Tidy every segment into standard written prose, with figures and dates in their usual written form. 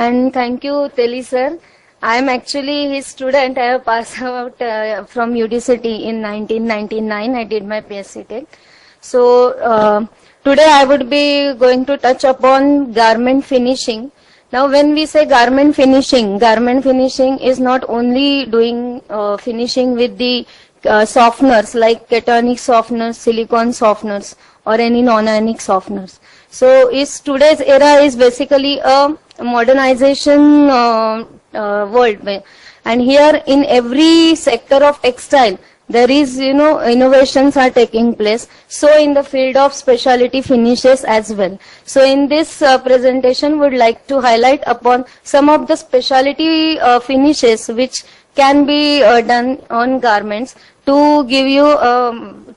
And thank you, Teli sir. I am actually his student. I have passed out from UDCT in 1999. I did my PSC Tech. So today I would be going to touch upon garment finishing. Now when we say garment finishing is not only doing finishing with the softeners like cationic softeners, silicone softeners or any non-ionic softeners. So today's era is basically a modernization world, and here in every sector of textile there is innovations are taking place, so in the field of specialty finishes as well. So in this presentation would like to highlight upon some of the specialty finishes which can be done on garments to give you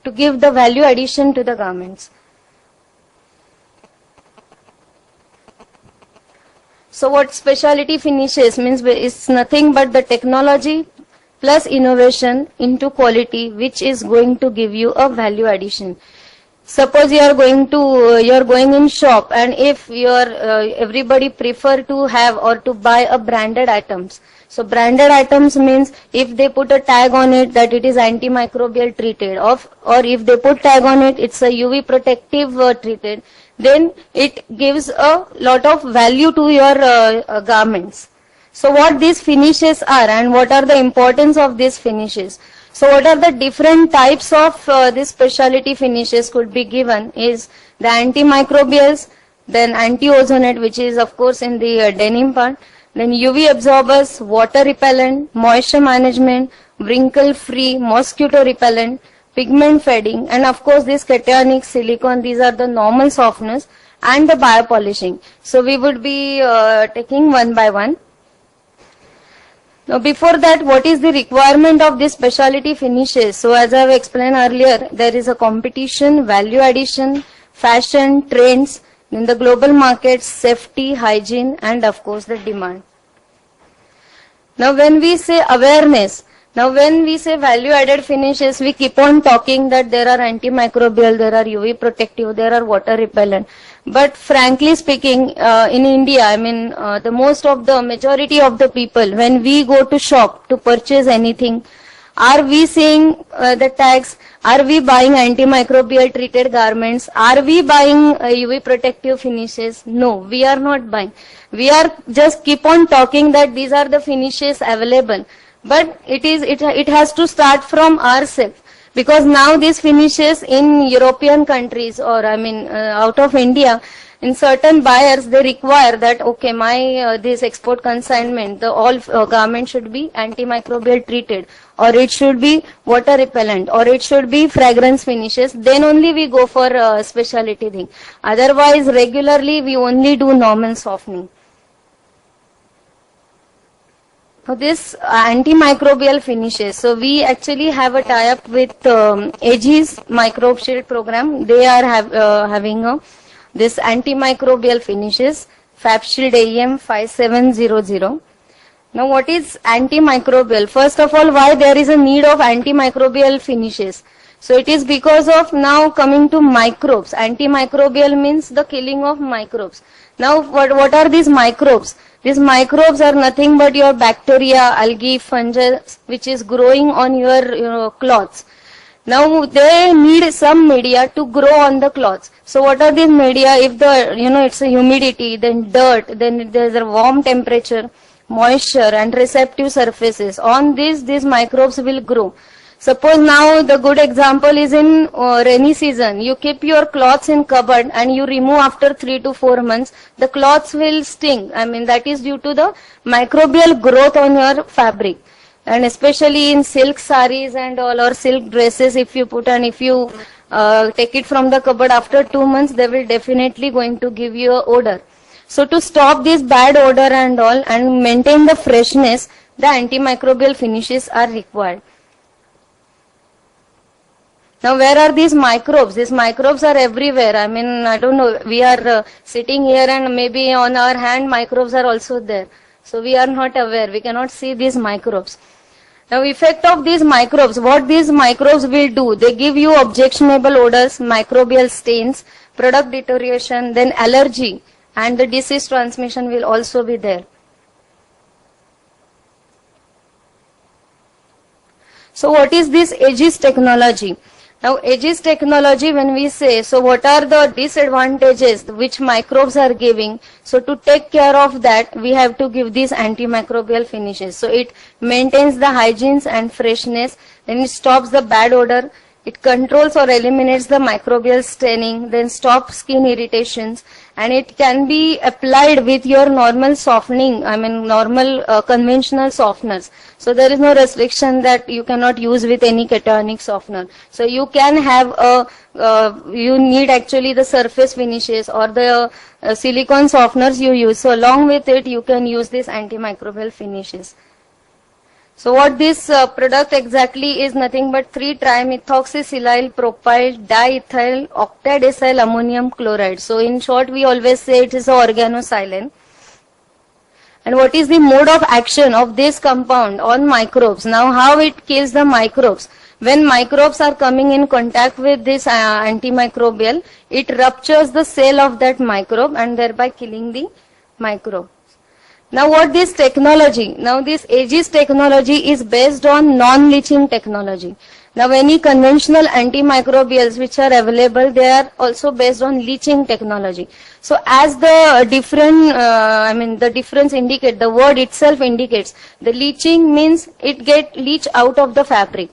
to give the value addition to the garments. So what specialty finishes means is nothing but the technology plus innovation into quality which is going to give you a value addition. Suppose you are going in shop, and if everybody prefer to have or to buy a branded items. So branded items means if they put a tag on it that it is antimicrobial treated, or if they put tag on it it's a UV protective treated, then it gives a lot of value to your garments. So what these finishes are and what are the importance of these finishes? So what are the different types of these specialty finishes could be given is the antimicrobials, then anti-ozonate, which is of course in the denim part, then UV absorbers, water repellent, moisture management, wrinkle free, mosquito repellent, pigment fading, and of course this cationic, silicone, these are the normal softeners, and the biopolishing. So we would be taking one by one. Now before that, what is the requirement of these specialty finishes? So as I have explained earlier, there is a competition, value addition, fashion, trends, in the global markets, safety, hygiene, and of course the demand. Now when we say awareness, now when we say value added finishes, we keep on talking that there are antimicrobial, there are UV protective, there are water repellent. But frankly speaking, in India, I mean the majority of the people, when we go to shop to purchase anything, are we seeing the tags? Are we buying antimicrobial treated garments? Are we buying UV protective finishes? No, we are not buying. We are just keep on talking that these are the finishes available. But it has to start from ourselves, because now these finishes in European countries, or out of India, in certain buyers they require that okay, my this export consignment, the all garment should be antimicrobial treated, or it should be water repellent, or it should be fragrance finishes. Then only we go for specialty thing. Otherwise, regularly we only do normal softening. So this antimicrobial finishes. So we actually have a tie-up with AG's microbe shield program. They are having this antimicrobial finishes, Fab Shield AEM 5700. Now what is antimicrobial? First of all, why there is a need of antimicrobial finishes? So it is because of now coming to microbes. Antimicrobial means the killing of microbes. Now what are these microbes? These microbes are nothing but your bacteria, algae, fungus, which is growing on your cloths. Now they need some media to grow on the cloths. So what are these media? If it's a humidity, then dirt, then there's a warm temperature, moisture and receptive surfaces. On these microbes will grow. Suppose now the good example is in rainy season. You keep your clothes in cupboard and you remove after 3 to 4 months. The cloths will stink. That is due to the microbial growth on your fabric. And especially in silk saris and all, or silk dresses, if you put and if you take it from the cupboard after 2 months, they will definitely going to give you an odor. So to stop this bad odor and all and maintain the freshness, the antimicrobial finishes are required. Now where are these microbes? These microbes are everywhere. I don't know, we are sitting here and maybe on our hand microbes are also there. So we are not aware, we cannot see these microbes. Now effect of these microbes, what these microbes will do, they give you objectionable odors, microbial stains, product deterioration, then allergy, and the disease transmission will also be there. So what is this Aegis technology? Now Aegis technology, when we say, so what are the disadvantages which microbes are giving? So to take care of that, we have to give these antimicrobial finishes. So it maintains the hygiene and freshness, then it stops the bad odor, it controls or eliminates the microbial staining, then stops skin irritations, and it can be applied with your normal softening, normal conventional softeners. So there is no restriction that you cannot use with any cationic softener. So you can have you need actually the surface finishes or the silicone softeners you use. So along with it, you can use these antimicrobial finishes. So what this product exactly is nothing but 3-trimethoxysilyl propyl diethyl octadecyl ammonium chloride. So in short, we always say it is a organosilane. And what is the mode of action of this compound on microbes? Now how it kills the microbes? When microbes are coming in contact with this antimicrobial, it ruptures the cell of that microbe and thereby killing the microbe. Now what this technology? Now this Aegis technology is based on non-leaching technology. Now any conventional antimicrobials which are available, they are also based on leaching technology. So as the different, the difference indicate, the word itself indicates, the leaching means it get leach out of the fabric.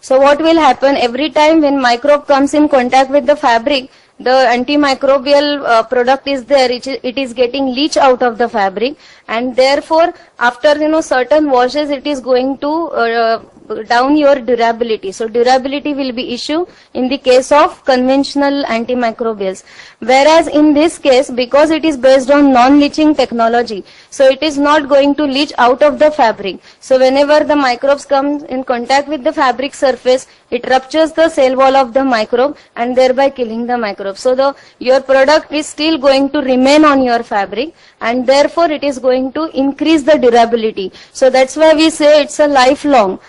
So what will happen every time when microbe comes in contact with the fabric, the antimicrobial product is there, it is getting leached out of the fabric, and therefore after certain washes it is going to down your durability. So durability will be issue in the case of conventional antimicrobials. Whereas in this case, because it is based on non-leaching technology, so it is not going to leach out of the fabric. So whenever the microbes come in contact with the fabric surface, it ruptures the cell wall of the microbe and thereby killing the microbe. So your product is still going to remain on your fabric, and therefore it is going to increase the durability. So that's why we say it's a lifelong.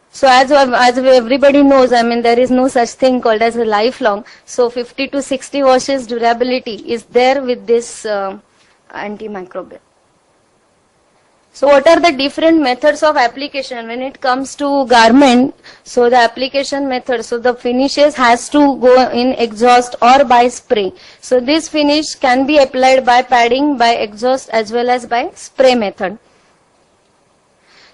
So as everybody knows, there is no such thing called as a lifelong. So 50 to 60 washes durability is there with this antimicrobial. So what are the different methods of application when it comes to garment? So the application method, so the finishes has to go in exhaust or by spray. So this finish can be applied by padding, by exhaust as well as by spray method.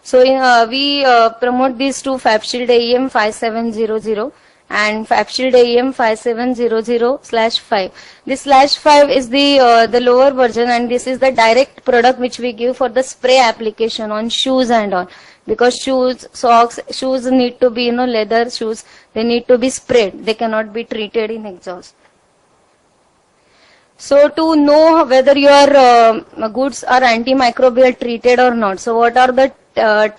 So we promote these two, FabShield AEM 5700 and FabShield AEM 5700/5. This /5 is the lower version, and this is the direct product which we give for the spray application on shoes and all. Because shoes, socks, shoes need to be, leather shoes, they need to be sprayed. They cannot be treated in exhaust. So to know whether your goods are antimicrobial treated or not, so what are the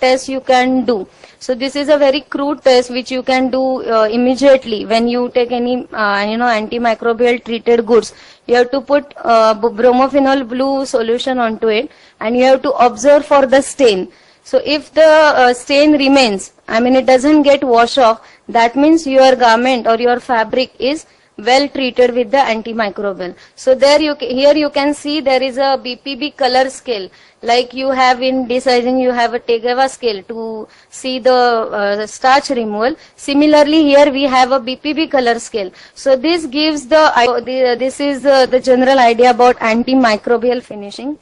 tests you can do? So this is a very crude test which you can do immediately when you take any antimicrobial treated goods. You have to put bromophenol blue solution onto it, and you have to observe for the stain. So if the stain remains, it doesn't get washed off, that means your garment or your fabric is well treated with the antimicrobial. So here you can see there is a BPB color scale, like you have in desizing, you have a Tegawa scale to see the starch removal. Similarly, here we have a BPB color scale. So this gives this is the general idea about antimicrobial finishing.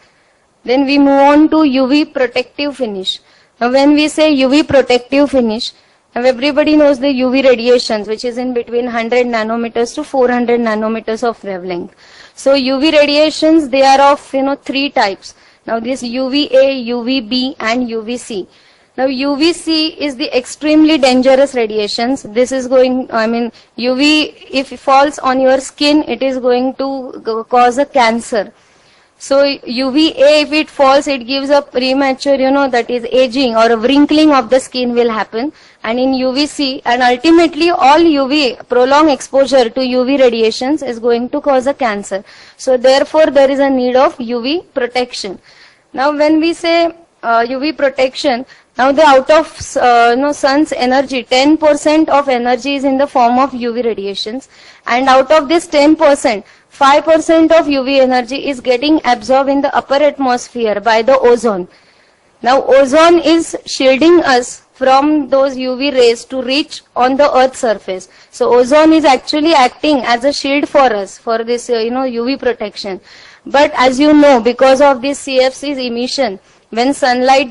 Then we move on to UV protective finish. Now when we say UV protective finish, now everybody knows the UV radiations, which is in between 100 nanometers to 400 nanometers of wavelength. So UV radiations, they are of 3 types. Now this UVA, UVB and UVC. Now UVC is the extremely dangerous radiations. This is going, UV, if it falls on your skin, it is going to cause a cancer. So UVA, if it falls, it gives a premature, that is aging or a wrinkling of the skin will happen. And in UVC, and ultimately all UV, prolonged exposure to UV radiations is going to cause a cancer. So therefore there is a need of UV protection. Now when we say UV protection, now the out of sun's energy, 10% of energy is in the form of UV radiations, and out of this 10%, 5% of UV energy is getting absorbed in the upper atmosphere by the ozone. Now ozone is shielding us from those UV rays to reach on the earth surface. So ozone is actually acting as a shield for us for this UV protection. But as you know, because of this CFC's emission, when sunlight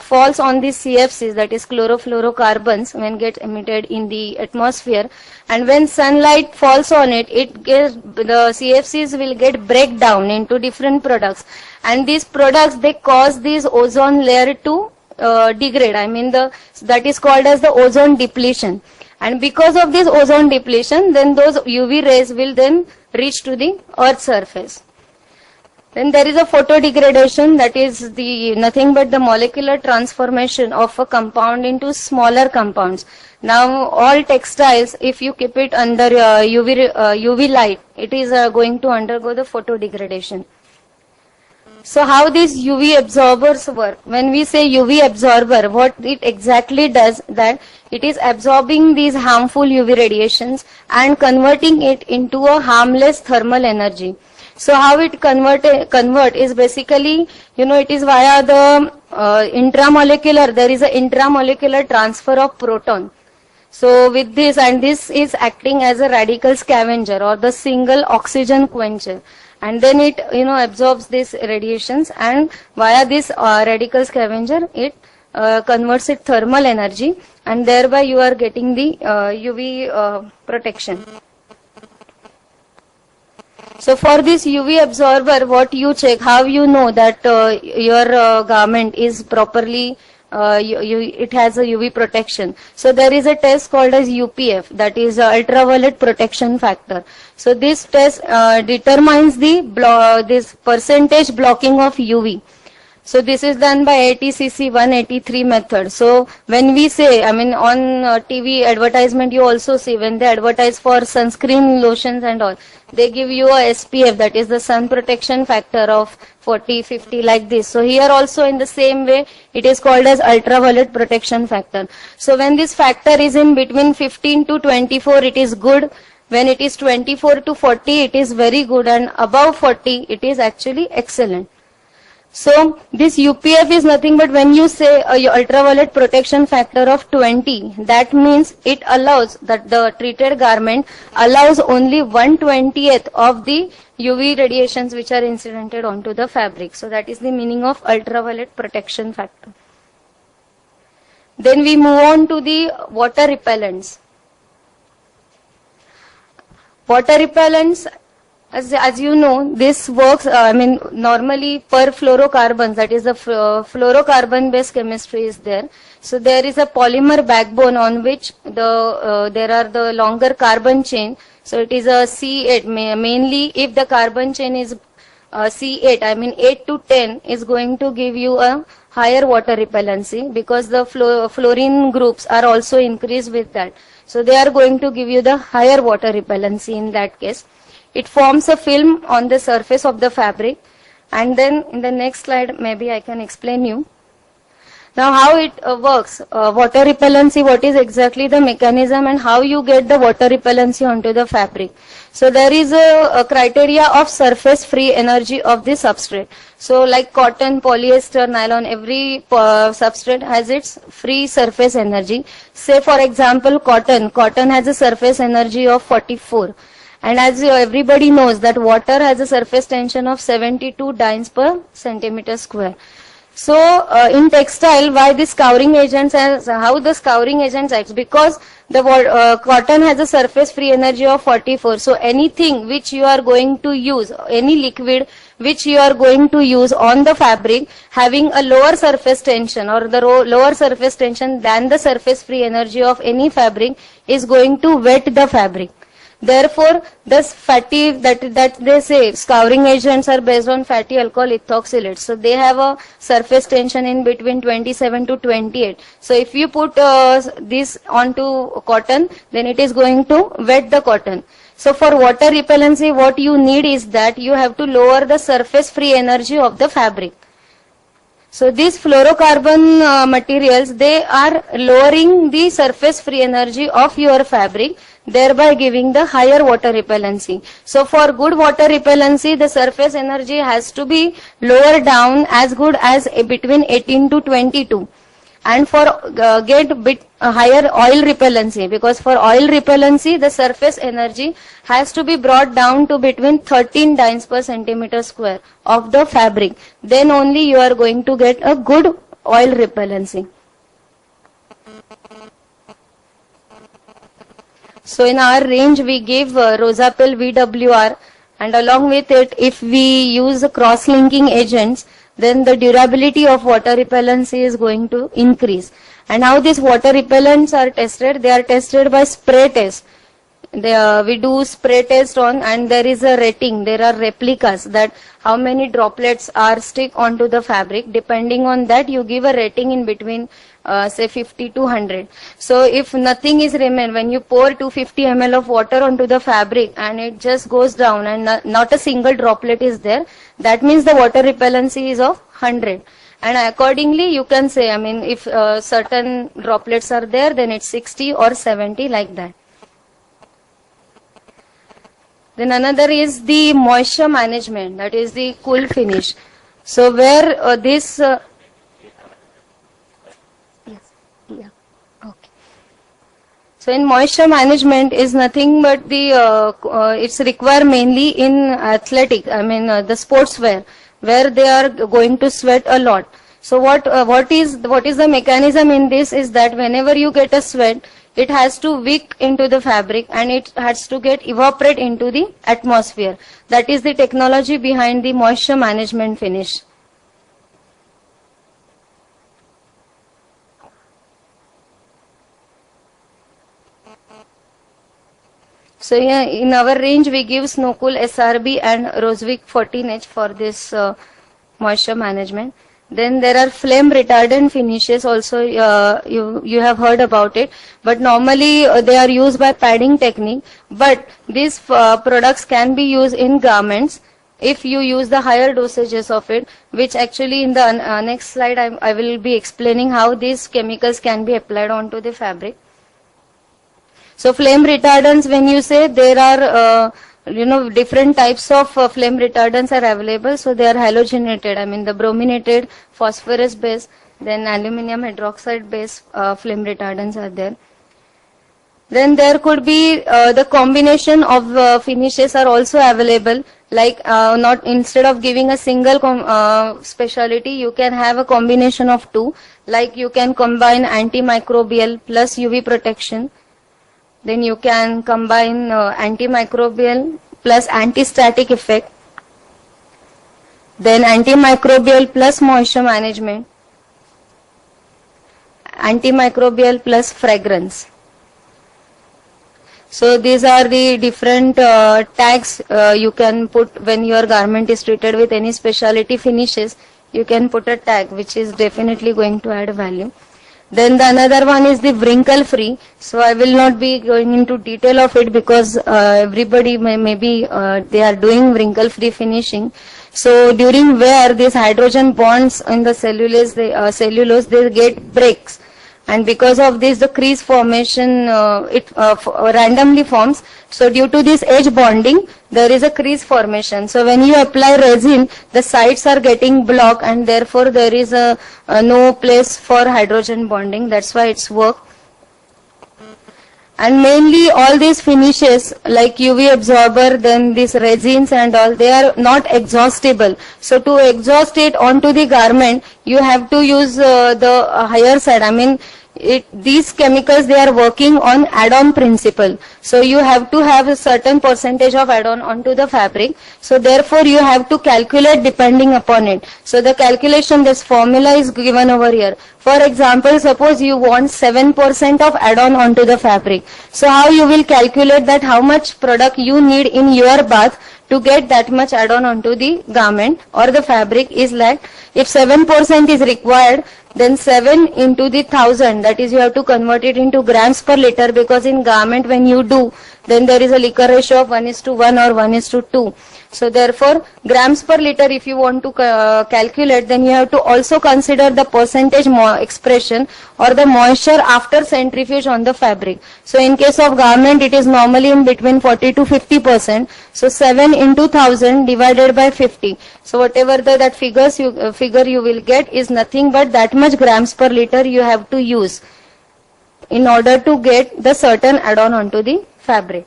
falls on these CFCs, that is chlorofluorocarbons, when get emitted in the atmosphere, and when sunlight falls on it, the CFCs will get break down into different products, and these products, they cause this ozone layer to degrade. I mean, that is called as the ozone depletion. And because of this ozone depletion, then those UV rays will then reach to the earth surface. Then there is a photodegradation, that is nothing but the molecular transformation of a compound into smaller compounds. Now all textiles, if you keep it under UV light, it is going to undergo the photodegradation. So how these UV absorbers work? When we say UV absorber, what it exactly does, that it is absorbing these harmful UV radiations and converting it into a harmless thermal energy. So how it convert is basically, it is via the intramolecular, there is an intramolecular transfer of proton. So with this, and this is acting as a radical scavenger or the single oxygen quencher. And then it, absorbs these radiations, and via this radical scavenger, it converts it thermal energy, and thereby you are getting the UV protection. So for this UV absorber, what you check, how you know that your garment is properly, it has a UV protection. So there is a test called as UPF, that is ultraviolet protection factor. So this test determines this percentage blocking of UV. So this is done by ICAHT 183 method. So when we say, I mean, on TV advertisement, you also see when they advertise for sunscreen lotions and all, they give you a SPF, that is the sun protection factor of 40, 50, like this. So here also in the same way, it is called as ultraviolet protection factor. So when this factor is in between 15 to 24, it is good. When it is 24 to 40, it is very good, and above 40, it is actually excellent. So this UPF is nothing but when you say a ultraviolet protection factor of 20, that means it allows, that the treated garment allows only 1/20th of the UV radiations which are incidented onto the fabric. So that is the meaning of ultraviolet protection factor. Then we move on to the water repellents. Water repellents, as you know, this works, normally per fluorocarbons, that is the fluorocarbon based chemistry is there. So there is a polymer backbone on which there are the longer carbon chain. So it is a C8, mainly if the carbon chain is C8, 8 to 10 is going to give you a higher water repellency, because the fluorine groups are also increased with that. So they are going to give you the higher water repellency in that case. It forms a film on the surface of the fabric, and then in the next slide maybe I can explain you. Now how it works, water repellency, what is exactly the mechanism and how you get the water repellency onto the fabric. So there is a criteria of surface free energy of the substrate. So like cotton, polyester, nylon, every substrate has its free surface energy. Say for example cotton has a surface energy of 44. And as everybody knows that water has a surface tension of 72 dynes per centimeter square. So in textile, why the scouring agents, how the scouring agents acts? Because the cotton has a surface free energy of 44. So anything which you are going to use, any liquid which you are going to use on the fabric having a lower surface tension or the lower surface tension than the surface free energy of any fabric is going to wet the fabric. Therefore, this fatty that they say scouring agents are based on fatty alcohol ethoxylates. So they have a surface tension in between 27 to 28. So if you put this onto cotton, then it is going to wet the cotton. So for water repellency, what you need is that you have to lower the surface free energy of the fabric. So these fluorocarbon materials, they are lowering the surface free energy of your fabric, thereby giving the higher water repellency. So for good water repellency, the surface energy has to be lower down as good as between 18 to 22. And for get bit higher oil repellency, because for oil repellency the surface energy has to be brought down to between 13 dynes per centimeter square of the fabric. Then only you are going to get a good oil repellency. So in our range we give Rosapel VWR, and along with it, if we use cross-linking agents, then the durability of water repellency is going to increase. And how these water repellents are tested? They are tested by spray test. We do spray test on, and there is a rating. There are replicas that how many droplets are stick onto the fabric. Depending on that, you give a rating in between say 50 to 100. So if nothing is remain, when you pour 250 ml of water onto the fabric and it just goes down and not a single droplet is there, that means the water repellency is of 100. And accordingly you can say, I mean, if certain droplets are there, then it's 60 or 70, like that. Then another is the moisture management, that is the cool finish. So where this So in moisture management is nothing but the it's required mainly in athletic, I mean the sportswear, where they are going to sweat a lot. So what is the mechanism in this is that whenever you get a sweat, it has to wick into the fabric and it has to get evaporate into the atmosphere. That is the technology behind the moisture management finish. So yeah, in our range we give Snowcool SRB and Rosewick 14H for this moisture management. Then there are flame retardant finishes also, you have heard about it, but normally they are used by padding technique, but these products can be used in garments if you use the higher dosages of it, which actually in the next slide I will be explaining how these chemicals can be applied onto the fabric. So flame retardants, when you say, there are different types of flame retardants are available. So they are halogenated, I mean the brominated, phosphorus base, then aluminum hydroxide base flame retardants are there. Then there could be the combination of finishes are also available, like not instead of giving a single specialty, you can have a combination of two, like you can combine antimicrobial plus UV protection. Then you can combine antimicrobial plus anti-static effect. Then antimicrobial plus moisture management. Antimicrobial plus fragrance. So these are the different tags you can put when your garment is treated with any specialty finishes. You can put a tag which is definitely going to add value. Then the another one is the wrinkle free. So I will not be going into detail of it because everybody maybe they are doing wrinkle free finishing. So during wear, these hydrogen bonds in the cellulose they get breaks, and because of this the crease formation randomly forms. So due to this edge bonding, there is a crease formation. So when you apply resin, the sides are getting blocked and therefore there is no place for hydrogen bonding. That's why it's work. And mainly all these finishes like UV absorber, then these resins and all, they are not exhaustible. So to exhaust it onto the garment, you have to use the higher side. I mean, these chemicals, they are working on add-on principle. So you have to have a certain percentage of add-on onto the fabric. So therefore you have to calculate depending upon it. So the calculation, this formula is given over here. For example, suppose you want 7% of add-on onto the fabric. So how you will calculate that how much product you need in your bath to get that much add-on onto the garment or the fabric is like, if 7% is required, then 7 into the 1000, that is you have to convert it into grams per liter, because in garment when you do then there is a liquor ratio of 1:1 or 1:2. So therefore, grams per liter, if you want to calculate, then you have to also consider the percentage expression or the moisture after centrifuge on the fabric. So in case of garment, it is normally in between 40 to 50%. So 7 into 1000 divided by 50. So whatever that figure you will get is nothing but that much grams per liter you have to use in order to get the certain add-on onto the fabric.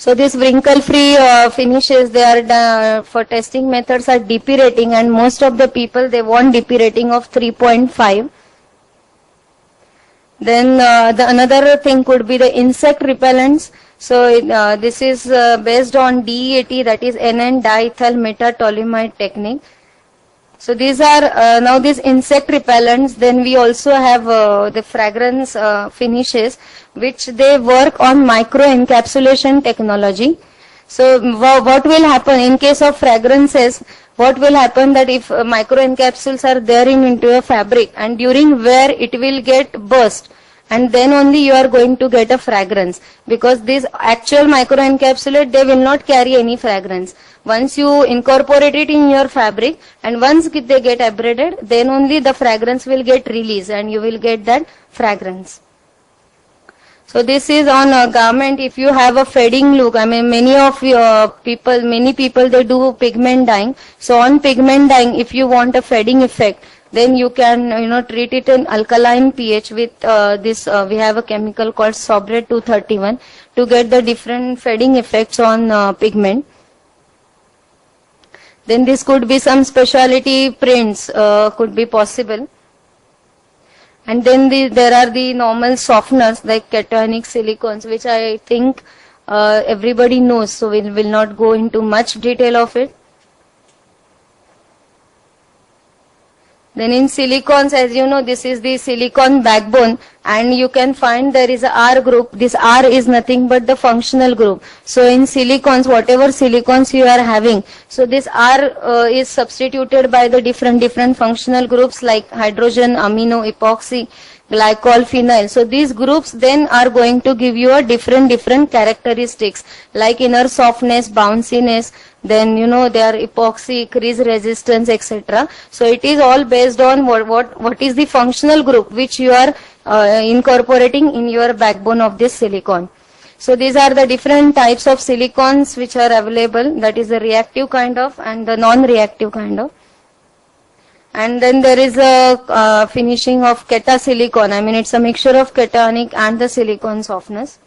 So these wrinkle-free finishes, they are for testing methods are DP rating, and most of the people, they want DP rating of 3.5. Then another thing could be the insect repellents. So this is based on DEAT, that is N-diethyl metatoluamide technique. So these are now these insect repellents. Then we also have the fragrance finishes, which they work on micro encapsulation technology. So what will happen in case of fragrances? What will happen that if micro encapsules are there into a fabric, and during wear it will get burst, and then only you are going to get a fragrance, because this actual micro encapsulate, they will not carry any fragrance. Once you incorporate it in your fabric and once they get abraded, then only the fragrance will get released and you will get that fragrance. So this is on a garment. If you have a fading look, I mean many people they do pigment dyeing. So on pigment dyeing, if you want a fading effect, then you can treat it in alkaline pH with we have a chemical called Sobre 231 to get the different fading effects on pigment. Then this could be some specialty prints could be possible. And then there are the normal softeners like cationic silicones, which I think everybody knows, so we will not go into much detail of it. Then in silicones, as you know, this is the silicon backbone, and you can find there is a R group. This R is nothing but the functional group. So in silicones, whatever silicones you are having, so this R is substituted by the different functional groups like hydrogen, amino, epoxy, glycol, phenyl. So these groups then are going to give you a different characteristics like inner softness, bounciness, then their epoxy, crease resistance, etc. So it is all based on what is the functional group which you are incorporating in your backbone of this silicone. So these are the different types of silicones which are available, that is the reactive kind of and the non-reactive kind of. And then there is a finishing of catasilicone. I mean, it's a mixture of cationic and the silicone softness.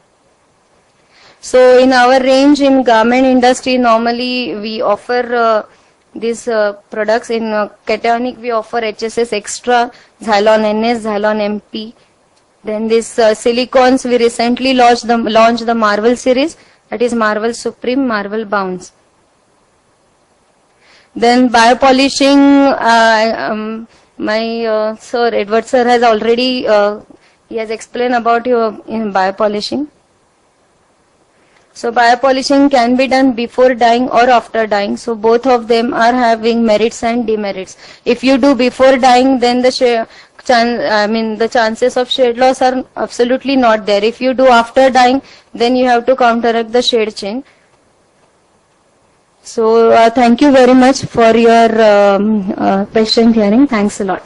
So in our range in garment industry, normally we offer these products. In cationic, we offer HSS Extra, Xylon NS, Xylon MP. Then this silicones, we recently launched the Marvel series, that is Marvel Supreme, Marvel Bounce. Then biopolishing, my sir, Edward sir has already, he has explained about in biopolishing. So biopolishing can be done before dyeing or after dyeing. So both of them are having merits and demerits. If you do before dyeing, then the chances of shade loss are absolutely not there. If you do after dyeing, then you have to counteract the shade change. So thank you very much for your patient hearing. Thanks a lot.